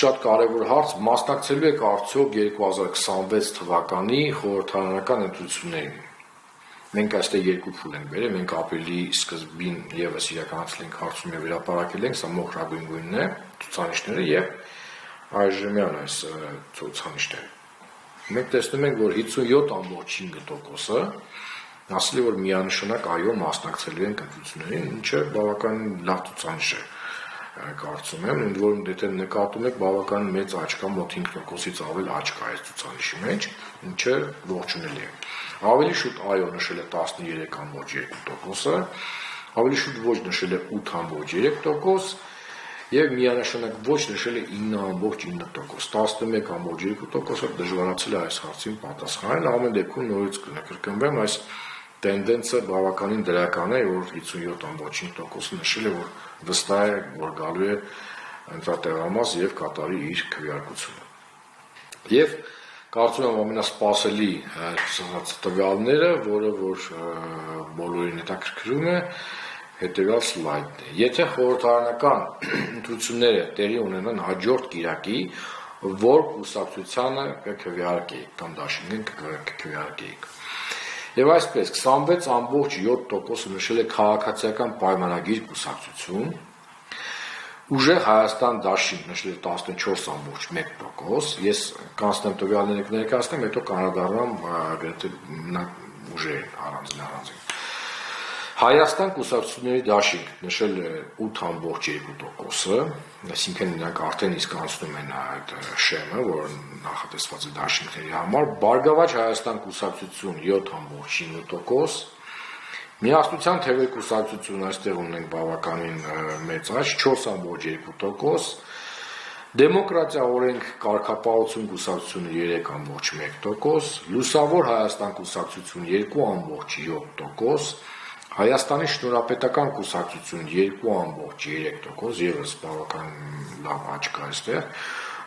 շատ կարևոր հարց, մասնակցելու եք արդյոք 2026 թվականի խորհրդարանական ընտրություններին։ Մենք այստեղ երկու փուլ ենք բերել, մենք ապրիլի սկզբին եւս իրականացրել ենք հարցում եւ վերապարակել ենք, սա մոխրագույն գույնն է, ցուցանիշները եւ այժմյան այս ցուցանիշները։ Մենք տեսնում ենք, որ 57.5%-ը ասել է, որ միանշանակ այո մասնակցելու են ընտրություններին, ինչը բավականին լավ ցուցանիշ է, կարծում եմ, ընդ որում եթե նկատում եք բավականին մեծ աճ կա, մոտ 5%-ից ավել աճ կա այս ցուցանիշի մեջ, ինչը ողջունելի է։ Ավելի շուտ այո նշել է 13.2%-ը, ավելի շուտ ոչ նշել է 8.3% եւ միանշանակ ոչ նշել է 9.9%, 11.2%-ը դժվարացել է այս հարցին պատասխանել, ամեն դեպքում նորից կնկրկնվեմ, այս տենդենսը բավականին դրական է, որ 57.5%-ը նշել է, որ վստահ է, որ գալու է ընտրատեղամաս եւ կատարի իր քվեարկությունը։ Եվ կարծում եմ ամենասպասելի տվյալները, որը որ բոլորին հետաքրքրում է, հետեւյալ սլայդն է։ Եթե խորհրդարանական ընտրությունները տեղի ունենան հաջորդ կիրակի, որ կուսակցությանը կքվեարկեիք կամ դաշինքին կքվեարկեիք։ Եվ այսպես 26.7%-ը նշել է քաղաքացիական պայմանագիր կուսակցություն, ուժեղ Հայաստան դաշինք նշել է 14.1%, ես կանցնեմ տվյալները կներկայացնեմ, հետո կանրադառնամ գրեթե ուժերին առանձին։ Հայաստան կուսակցությունների դաշինք նշել է 8.2%-ը, այսինքն նրանք արդեն իսկացնում են այդ շեմը, որ նախատեսված է դաշինքների համար, Բարգավաճ Հայաստան կուսակցություն 7.9%, Միասնության թևեր կուսակցություն այստեղ ունենք բավականին մեծ աճ 4.2%, Դեմոկրատիա օրենք կարգապահություն կուսակցությունը 3.1%, Լուսավոր Հայաստան կուսակցություն 2.7%, Հայաստանի շնորհապետական կուսակցություն 2.3%, եւս բավական լավ աճ կա այստեղ,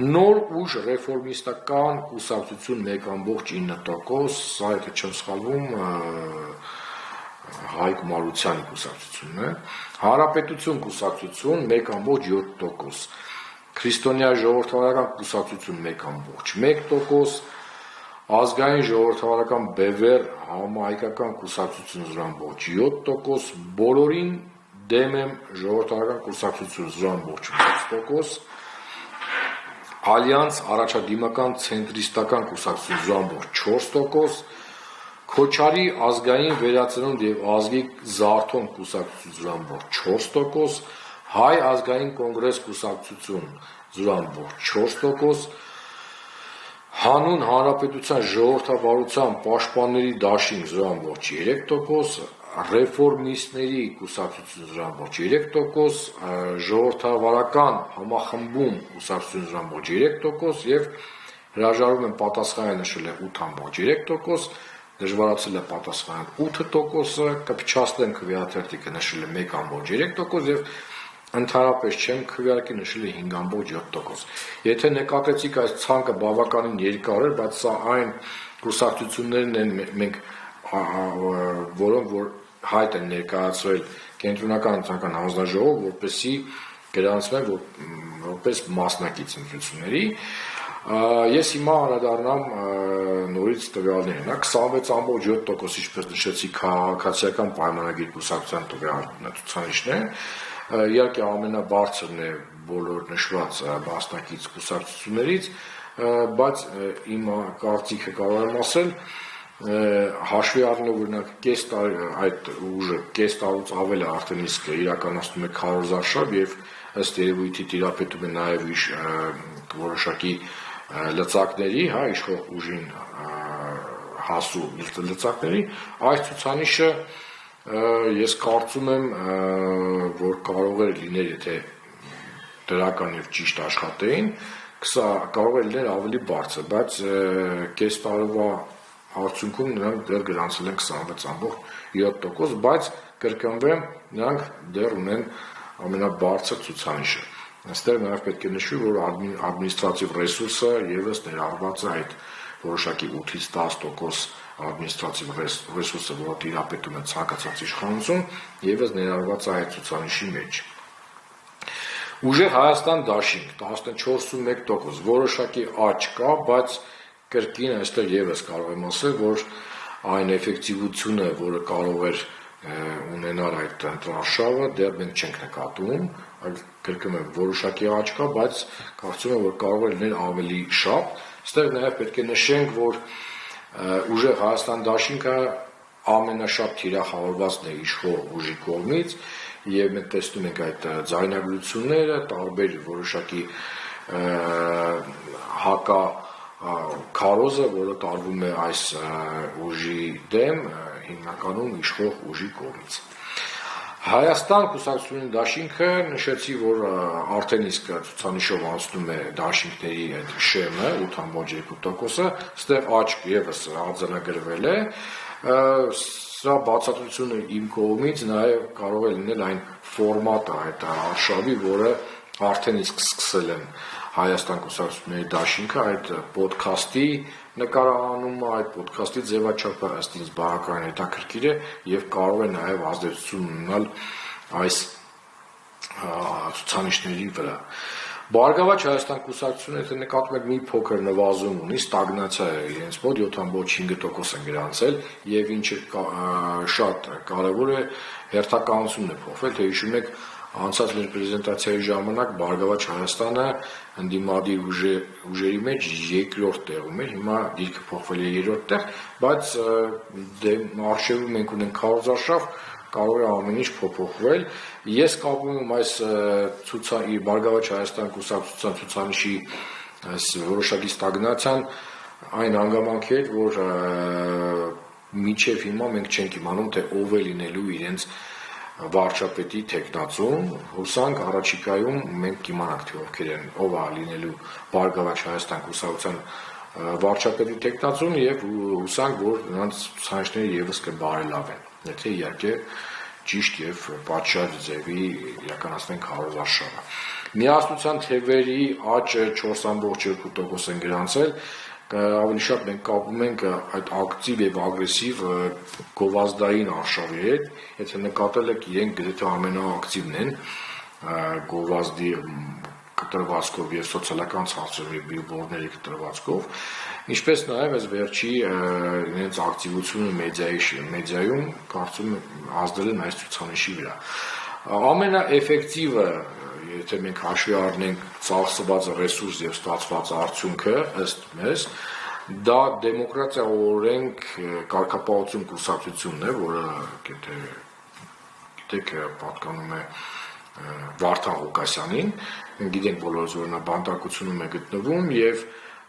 Նոր ուժ ռեֆորմիստական կուսակցություն 1.9%, սա եթե չեմ սխալվում, Հայկ Մարությանի կուսակցությունն է, Հանրապետություն կուսակցություն 1.7%, Քրիստոնյա ժողովրդավարական կուսակցություն 1.1%, Ազգային ժողովրդավարական բևեռ համահայկական կուսակցություն 0.7%, Բոլորին դեմ եմ ժողովրդավարական կուսակցություն 0.6%, Ալյանս առաջադիմական ցենտրիստական կուսակցություն 0.4%, Քոչարի ազգային վերածնունդ եւ ազգի զարթոն կուսակցություն 0.4%, Հայ ազգային կոնգրես կուսակցություն 0.4%, Հանուն Հանրապետության ժողովրդավարության պաշտպանների դաշինք 0.3%, Ռեֆորմիստների կուսակցություն 0.3%, Ժողովրդավարական համախմբում կուսակցություն 0.3% եւ հրաժարվում են պատասխանը նշել է 8.3%, դժվարացել է պատասխանել 8%-ը, կփչացնեմ քվեաթերթիկը նշել է 1.3% եւ ընդհանրապես չեմ քվեարկի նշել է 5.7%։ Եթե նկատեցիք այս ցանկը բավականին երկար է, բայց սա այն կուսակցություններն են մենք որոնք որ հայտ են ներկայացրել կենտրոնական ընտրական հանձնաժողով, որպեսզի գրանցվեն որպես մասնակից ընտրությունների։ Ես հիմա անդրադառնամ նորից տվյալներին, 26.7%, ինչպես նշեցի, քաղաքացիական պայմանագիր կուսակցության տվյալն ցուցանիշն է, իհարկե ամենաբարձրն է բոլոր նշված մասնակից կուսակցություններից, բայց իմ կարծիքը կարող եմ ասել, հաշվի առնելով օրինակ կես տարի այդ ուժը կես տարուց ավել է արդեն իսկ իրականացնում է քարոզարշավ եւ ըստ երևույթի տիրապետում է նաեւ որոշակի լծակների, հա, իշխող ուժին հասու լծակների, այս ցուցանիշը ես կարծում եմ, որ կարող է լինել, եթե դրական եւ ճիշտ աշխատեին, կարող է լինել ավելի բարձր, բայց կես տարվա արդյունքում նրանք դեռ գրանցել են 26.7%, բայց կրկնվեմ, նրանք դեռ ունեն ամենաբարձր ցուցանիշը։ Այստեղ նաև պետք է նշվի, որ ադմինիստրատիվ ռեսուրսը եւս ներառված է այդ որոշակի 8-ից 10% ադմինիստրատիվ ռեսուրսը, որը տիրապետում է ցանկացած իշխանություն, եւս ներառված է այդ ցուցանիշի մեջ։ Ուժեղ Հայաստան դաշինք 14.1%, որոշակի աճ կա, բայց կրկին այստեղ եւս կարող եմ ասել, որ այն էֆեկտիվությունը, որը կարող էր ունենալ այդ ընտրարշավը, դեռ մենք չենք նկատում, այլ կրկնում եմ, որոշակի աճ կա, բայց կարծում եմ, որ կարող է լինել ավելի շատ։ Այստեղ նաև պետք է նշենք, որ ուժեղ Հայաստան դաշինքը ամենաշատ թիրախավորվածն է իշխող ուժի կողմից, եւ մենք տեսնում ենք այդ ձայնագրությունները, տարբեր որոշակի հակա քարոզը, որը տարվում է այս ուժի դեմ, հիմնականում իշխող ուժի կողմից։ Հայաստան կուսակցությունների դաշինքը նշեցի, որ արդեն իսկ ցուցանիշով անցնում է դաշինքների այդ շեմը 8.2%-ը, ստեղ աճք եւս արձանագրվել է։ Սա բացատրությունը իմ կողմից նաև կարող է լինել այն ֆորմատը այդ արշավի, որը արդեն իսկ սկսել են Հայաստան կուսակցությունների դաշինքը այդ ոդքասթի նկարահանումը, այդ ոդքասթի ձևաչափը ըստ ինձ բավականին հետաքրքիր է եւ կարող է նաև ազդեցություն ունենալ այս ցուցանիշների վրա։ Բարգավաճ Հայաստան կուսակցությունը, եթե նկատում եք, մի փոքր նվազում ունի, ստագնացիա է իրենց մոտ 7.5% են գրանցել եւ ինչը շատ կարեւոր է, հերթականությունն է փոխվել, թե հիշում եք անցած մեր պրեզենտացիայի ժամանակ Բարգավաճ Հայաստանը ընդդիմադիր ուժերի մեջ երկրորդ տեղում էր, հիմա դիրքը փոխվել է երրորդ տեղ, բայց արշավում մենք ունենք քարոզարշավ, կարող է ամեն ինչ փոփոխվել։ Ես կապում եմ այս Բարգավաճ Հայաստան կուսակցության ցուցանիշի այս որոշակի ստագնացիան այն հանգամանքի հետ, որ մինչև հիմա մենք չենք իմանում, թե ով է լինելու իրենց վարչապետի տեխնացուն, հուսանք առաջիկայում մենք կիմանանք, թե ովքեր են, ով է լինելու Բարգավաճ Հայաստան կուսակցության վարչապետի տեխնացուն եւ հուսանք, որ նրանց ցուցանիշները եւս կբարելավեն, եթե իհարկե ճիշտ եւ պատշաճ ձևի իրականացնեն քարոզարշավը։ Միասնության թևերի աճը 4.2% են գրանցել, ավելի շատ մենք կապում ենք այդ ակտիվ եւ ագրեսիվ գովազդային արշավի հետ, եթե նկատել եք, իրենք գրեթե ամենաակտիվն են գովազդի կտրվածքով եւ սոցիալական ցանցերի բիլբորդների կտրվածքով, ինչպես նաեւ այս վերջի իրենց ակտիվությունը մեդիայում կարծում եմ ազդել են այս ցուցանիշի վրա։ Ամենաէֆեկտիվը, եթե մենք հաշվի առնենք ծախսված ռեսուրս եւ ստացված արդյունքը, ըստ մեզ, դա դեմոկրատիա օրենք կարգապահություն կուսակցությունն է, որը գիտեք պատկանում է Վարդան Ղուկասյանին, մենք գիտենք բոլորս, որ նա բանտարկությունում է գտնվում եւ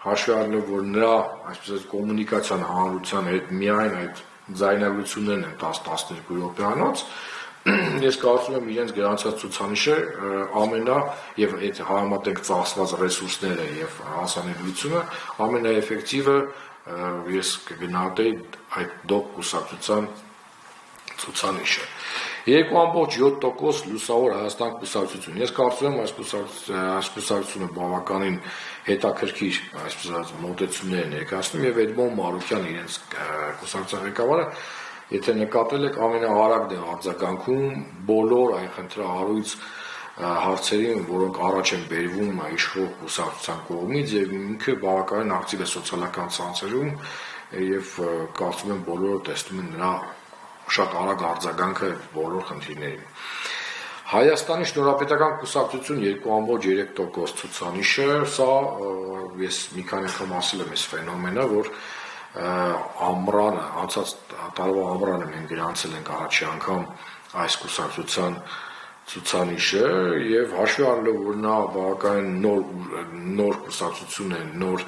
հաշվի առնելով, որ նրա այսպես կոմունիկացիան հանրության հետ միայն այդ ձայնագրություններն են 10-12 րոպեանոց, ես կարծում եմ իրենց գրանցած ցուցանիշը ամենա եւ այդ համատեղ ծախսված ռեսուրսները եւ հասանելիությունը ամենաէֆեկտիվը ես կգնահատեի այդ դոկ կուսակցության ցուցանիշը 2.7% լուսավոր Հայաստան կուսակցություն։ Ես կարծում եմ այս կուսակցությունը բավականին հետաքրքիր այսպես մոտեցումներ է ներկայացնում եւ Էդմոն Մարուկյան իրենց կուսակցության ղեկավարը, եթե նկատել եք, ամենաարագն է արձագանքում բոլոր այն խնդրահարույց հարցերին, որոնք առաջ են բերվում իշխող կուսակցության կողմից եւ ինքը բավականին ակտիվ է սոցիալական ցանցերում եւ կարծում եմ բոլորը տեսնում են նրա շատ արագ արձագանքը բոլոր խնդիրներին։ Հայաստանի շնորհապետական կուսակցություն 2.3% ցուցանիշը, սա ես մի քանի անգամ ասել եմ այս ֆենոմենը, որ ամռանը, անցած տարվա ամռանը մենք գրանցել ենք առաջի անգամ այս կուսակցության ցուցանիշը եւ հաշվի առնելով, որ նա բավականին նոր կուսակցություն է, նոր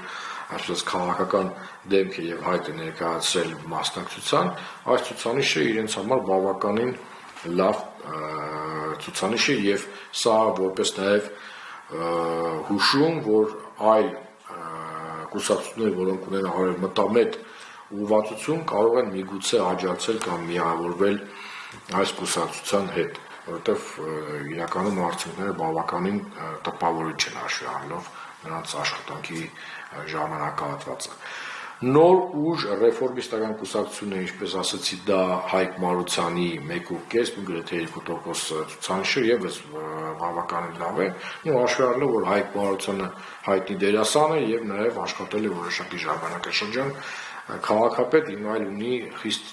այսպես քաղաքական դեմք է եւ հայտ է ներկայացրել մասնակցության, այս ցուցանիշը իրենց համար բավականին լավ ցուցանիշ է եւ սա որպես նաեւ հուշում, որ այլ կուսակցություններ, որոնք ունեն արևմտամետ ուղղվածություն, կարող են միգուցե աջակցել կամ միավորվել այս կուսակցության հետ, որովհետեւ իրականում արդյունքները բավականին տպավորիչ են հաշվի առնելով նրանց աշխատանքի ժամանակահատվածը։ Նոր ուժ ռեֆորմիստական կուսակցությունը, ինչպես ասացի, դա Հայկ Մարությանի 1.5, գրեթե 2% ցուցանիշը եւս բավականին լավ է։ Ու հաշվի առնելով, որ Հայկ Մարությանը հայտնի դերասան է եւ նաեւ աշխատել է որոշակի ժամանակաշրջան քաղաքապետ, հիմա էլ ունի խիստ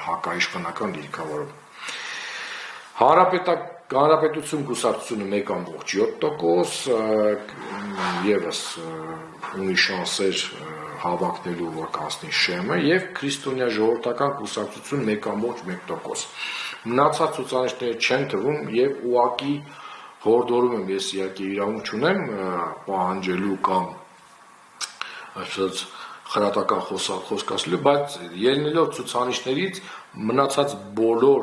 հակաիշխանական դիրքավորում։ Հանրապետություն կուսակցությունը 1.7%, եւս ունի շանսեր հավակնելու, որ կանցնի Շեմը, եւ քրիստոնյա ժողովրդական կուսակցություն 1.1%։ Մնացած ցուցանիշները չեն թվում եւ ուղակի հորդորում եմ, ես իհարկե իրավունք չունեմ պահանջելու կամ այսպես խրատական խոսք ասելու, բայց ելնելով ցուցանիշներից մնացած բոլոր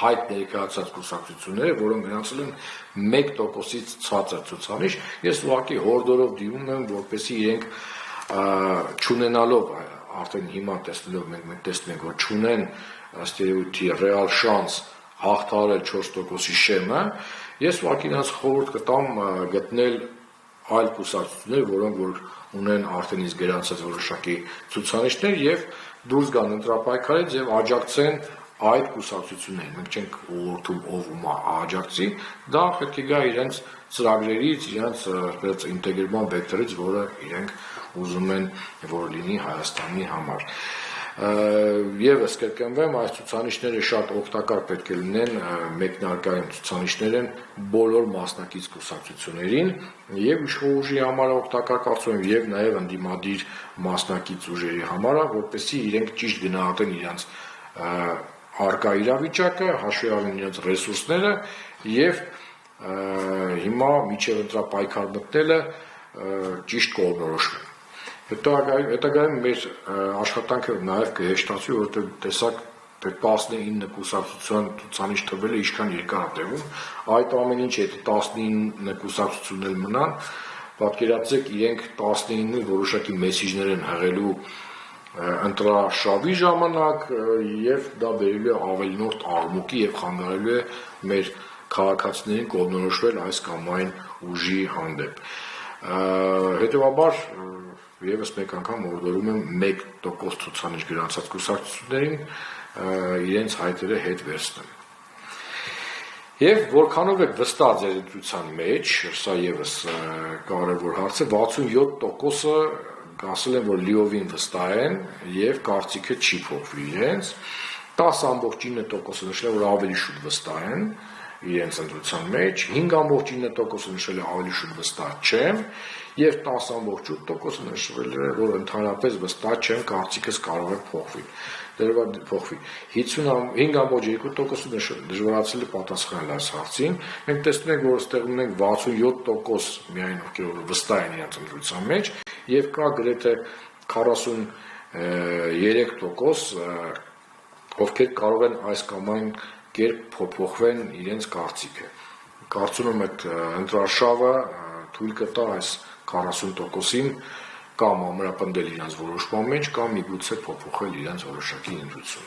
հայտ ներկայացած կուսակցությունները, որոնք գնացել են 1%-ից ցածր ցուցանիշ, ես ուղղակի հորդորով դիմում եմ, որպեսզի իրենք չունենալով արդեն հիմա տեսնելով մենք տեսնում ենք, որ չունեն ըստ երևույթի ռեալ շանս հաղթահարել 4%-ի շեմը, ես ուղղակի նրանց խորհուրդ կտամ գտնել այլ կուսակցություններ, որոնք որ ունեն արդեն իսկ գրանցած որոշակի ցուցանիշներ եւ դուրս գան ընտրապայքարից եւ աջակցեն այդ կուսակցություններին, մենք չենք ուղղորդում ով ումա աջակցի, դա պետք է գա իրենց ծրագրերից, իրենց ինտեգրման վեկտորից, որը իրենք ուզում են, որ լինի Հայաստանի համար։ Եվս կրկնվեմ, այս ցուցանիշները շատ օգտակար պետք է լինեն մեկնարկային ցուցանիշներ են բոլոր մասնակից կուսակցություններին եւ իշխող ուժի համար օգտակար կարծում եմ եւ նաեւ ընդդիմադիր մասնակից ուժերի համար, որպեսզի իրենք ճիշտ գնահատեն իրենց արկա իրավիճակը, հաշվի առնեն իրենց ռեսուրսները եւ հիմա միջև ընտրապայքար մտնելը ճիշտ կողմնորոշվեն։ Հետագայում մեր աշխատանքը նաեւ կհեշտացվի, որովհետեւ տեսակ 19 կուսակցության ցուցանիշ թվերը ինչքան երկար է տևում, այդ ամեն ինչ հետ 19 կուսակցություններ մնան, պատկերացրեք իրենք 19 որոշակի մեսիջներ են հղելու ընտրաշավի ժամանակ եւ դա բերելու է ավելնորդ աղմուկի եւ խանգարելու է մեր քաղաքացիներին կողմնորոշվել այս կամ այն ուժի հանդեպ։ Հետևաբար եւս մեկ անգամ հորդորում եմ 1% ցուցանիշ գրանցած կուսակցություններին իրենց հայտերը հետ վերցնել։ Եվ որքանով եք վստահ ձեր ընտրության մեջ, սա եւս կարևոր հարց է, 67%-ը ասել են, որ լիովին վստահ են եւ կարծիքը չի փոխվի իրենց, 10.9%-ը նշել է, որ ավելի շուտ վստահ են իրենց ընտրության մեջ, 5.9%-ը նշել է ավելի շուտ վստահ չեմ եւ 10.8%-ը նշվել է, որ ընդհանրապես վստահ չեմ, կարծիքս կարող է փոխվի։ 55.2%-ը դժվարացել է պատասխանել այս հարցին։ Մենք տեսնում ենք, որ այստեղ ունենք 67% միայն ովքեր վստահ են իրենց ընտրության մեջ եւ կա գրեթե 43% ովքեր կարող են այս կամ այն կերպ փոփոխվեն իրենց կարծիքը։ Կարծում եմ այդ ընտրարշավը թույլ կտա այս 40%-ին կամ ամրապնդել իրենց որոշման մեջ կամ միգուցե փոփոխել իրենց որոշակի ընտրություն։